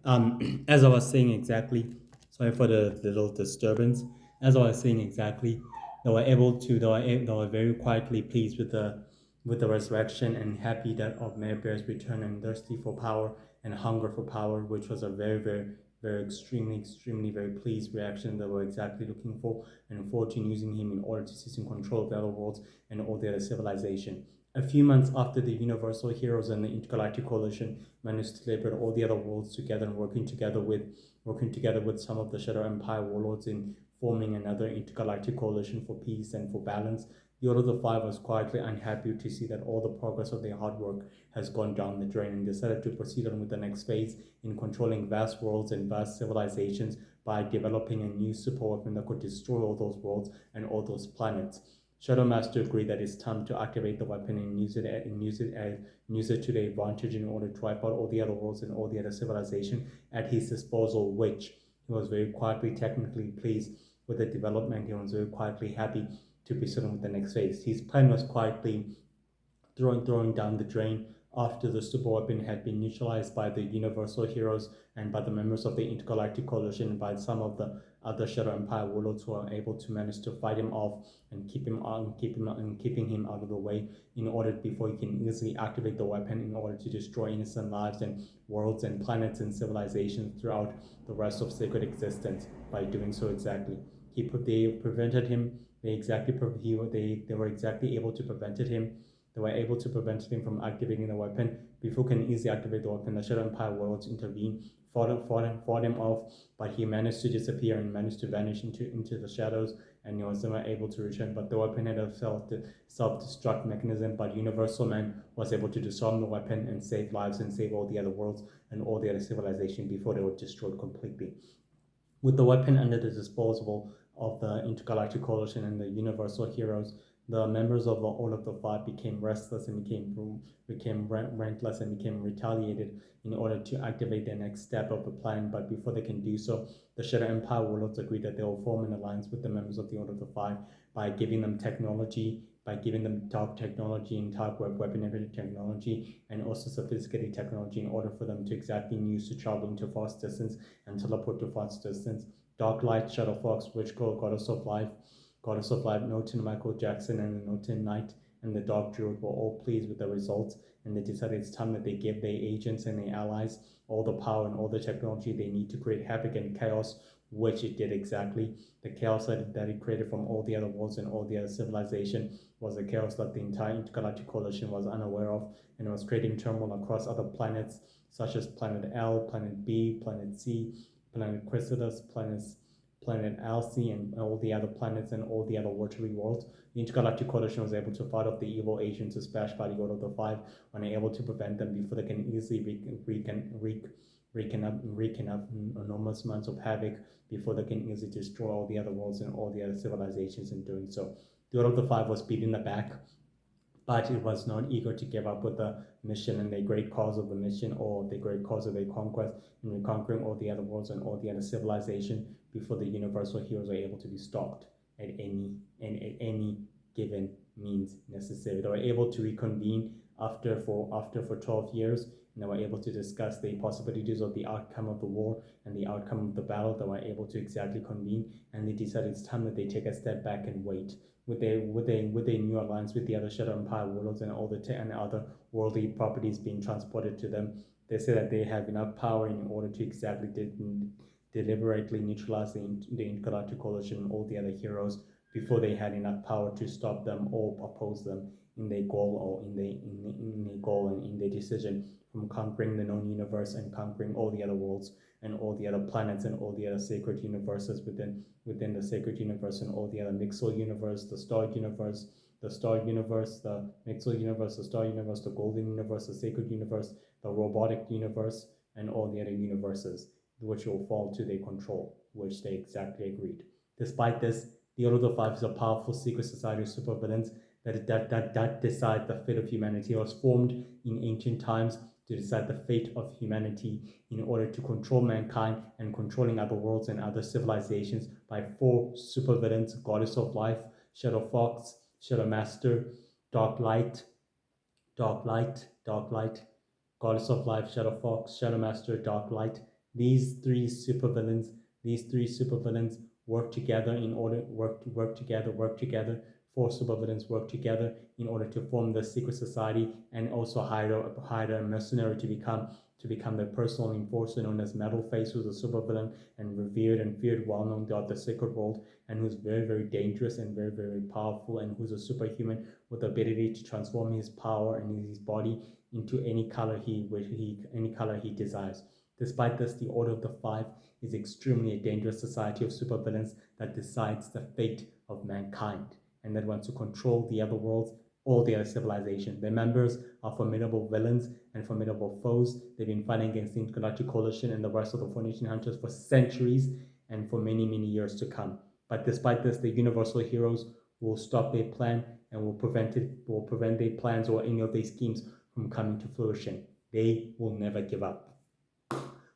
As I was saying exactly, sorry for the little disturbance. As I was saying exactly, they were very quietly pleased with the resurrection and happy that of Mary return and thirsty for power and hunger for power, which was a very extremely very pleased reaction they were exactly looking for and forward to using him in order to seize in control of the other worlds and all the other civilization. A few months after the Universal Heroes and the Intergalactic Coalition managed to liberate all the other worlds together and working together with some of the Shadow Empire warlords in forming another intergalactic coalition for peace and for balance. The Order of the Five was quietly unhappy to see that all the progress of their hard work has gone down the drain and decided to proceed on with the next phase in controlling vast worlds and vast civilizations by developing a new super weapon that could destroy all those worlds and all those planets. Shadow Master agreed that it's time to activate the weapon and use it to the advantage in order to wipe out all the other worlds and all the other civilization at his disposal, which he was very quietly technically pleased with the development. He was very quietly happy to proceed on with the next phase. His plan was quietly throwing down the drain after the super weapon had been neutralized by the Universal Heroes and by the members of the Intergalactic Coalition and by some of the other Shadow Empire warlords who are able to manage to fight him off and keeping him out of the way in order before he can easily activate the weapon in order to destroy innocent lives and worlds and planets and civilizations throughout the rest of sacred existence by doing so exactly. They prevented him. They were exactly able to prevented him they were able to prevent him from activating the weapon. Before he can easily activate the weapon, the Shadow Empire warlords intervene, fought him off, but he managed to disappear and managed to vanish into the shadows, and he was never able to return. But the weapon had a self-destruct mechanism, but Universal Man was able to disarm the weapon and save lives and save all the other worlds and all the other civilization before they were destroyed completely. With the weapon under the disposal of the Intergalactic Coalition and the Universal Heroes, the members of all of the five became restless and became relentless and became retaliated in order to activate the next step of the plan. But before they can do so, the Shadow Empire warlords agreed that they will form an alliance with the members of the Order of the Five by giving them technology, by giving them dark technology and dark weaponry technology, and also sophisticated technology in order for them to exactly use to travel into fast distance and teleport to fast distance. Dark Light, Shadow Fox, Witch Girl, Goddess of Life, Norton Michael Jackson, and the Norton Knight and the Dark Druid were all pleased with the results, and they decided it's time that they give their agents and their allies all the power and all the technology they need to create havoc and chaos, which it did exactly. The chaos that it created from all the other worlds and all the other civilization was a chaos that the entire intergalactic coalition was unaware of, and it was creating turmoil across other planets such as Planet L, Planet B, Planet C, Planet Chrysalis, Planet Alcee, and all the other planets and all the other watery worlds. The Intergalactic Coalition was able to fight off the evil agents dispatched by the Order of the Five when able to prevent them before they can easily wreak enormous amounts of havoc before they can easily destroy all the other worlds and all the other civilizations in doing so. The Order of the Five was beaten in the back, but it was not eager to give up with the mission and the great cause of the mission or the great cause of the conquest and reconquering all the other worlds and all the other civilization before the universal heroes were able to be stopped at any given means necessary. They were able to reconvene after for 12 years, and they were able to discuss the possibilities of the outcome of the war and the outcome of the battle. They were able to exactly convene, and they decided it's time that they take a step back and wait with a new alliance with the other Shadow Empire warlords and all and other worldly properties being transported to them. They say that they have enough power in order to exactly deliberately neutralize the Intergalactic Coalition and all the other heroes before they had enough power to stop them or oppose them in their goal or in their goal and in their decision from conquering the known universe and conquering all the other worlds and all the other planets and all the other sacred universes within the sacred universe and all the other Mixel universe, the Star universe, the Mixel universe, the Star universe, the Golden universe, the sacred universe, the robotic universe, and all the other universes which will fall to their control, which they exactly agreed. Despite this, the Order of the Five is a powerful secret society of supervillains that decide the fate of humanity. It was formed in ancient times to decide the fate of humanity in order to control mankind and controlling other worlds and other civilizations by four supervillains: Goddess of Life, Shadow Fox, Shadow Master, Dark Light, Dark Light, Goddess of Life, Shadow Fox, Shadow Master, Dark Light, These three supervillains, work together in order work together. Four supervillains work together in order to form the secret society and also hire a mercenary to become their personal enforcer known as Metalface, who's a supervillain and revered and feared, well known throughout the secret world, and who's very, very dangerous and very, very powerful, and who's a superhuman with the ability to transform his power and his body into any color he desires. Despite this, the Order of the Five is extremely a dangerous society of supervillains that decides the fate of mankind and that wants to control the other worlds, all the other civilization. Their members are formidable villains and formidable foes. They've been fighting against the Intergalactic Coalition and the rest of the Four-Nation Hunters for centuries and for many, many years to come. But despite this, the Universal Heroes will stop their plan and will prevent their plans or any of their schemes from coming to fruition. They will never give up.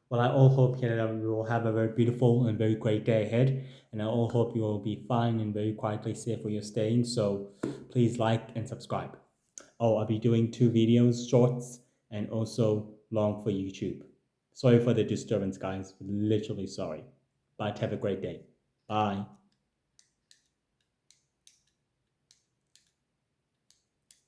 Well, I all hope Canada will have a very beautiful and very great day ahead, and I all hope you will be fine and very quietly safe where you're staying. So please like and subscribe. Oh, I'll be doing 2 videos, shorts, and also long for YouTube. Sorry for the disturbance, guys. Literally sorry. But have a great day. Bye.